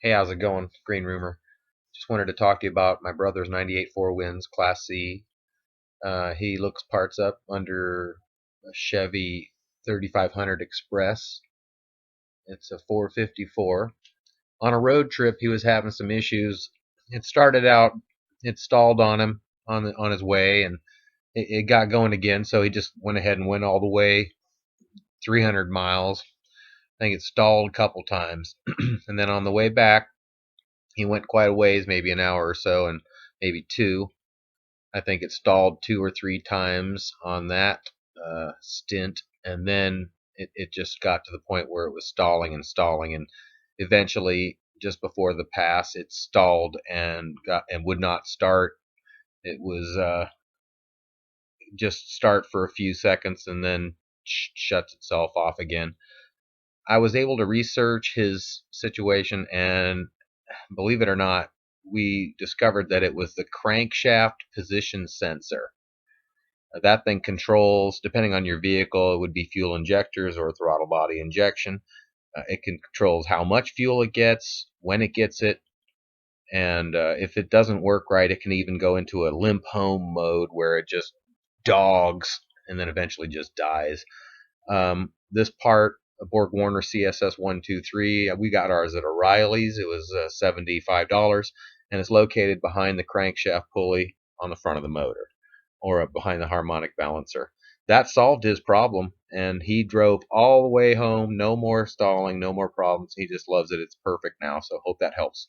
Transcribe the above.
Hey, how's it going, Green Roomer? Just wanted to talk to you about my brother's 98 Four Winds Class C. He looks parts up under a Chevy 3500 Express. It's a 454. On a road trip, he was having some issues. It started out, it stalled on him on his way, and it got going again. So he just went ahead and went all the way 300 miles. I think it stalled a couple times, and then on the way back, he went quite a ways, maybe an hour or so, and maybe two. I think it stalled two or three times on that stint, and then it just got to the point where it was stalling, and eventually, just before the pass, it stalled and would not start. It was just start for a few seconds and then shuts itself off again. I was able to research his situation, and believe it or not, we discovered that it was the crankshaft position sensor. That thing controls, depending on your vehicle, it would be fuel injectors or throttle body injection. It controls how much fuel it gets, when it gets it, and if it doesn't work right, it can even go into a limp home mode where it just dogs and then eventually just dies. This part, a Borg Warner CSS 123, we got ours at Oreilly's. It was $75, and it's located behind the crankshaft pulley on the front of the motor, or behind the harmonic balancer. That solved his problem, and he drove all the way home. No more stalling, no more problems. He just loves it. It's perfect now, so hope that helps.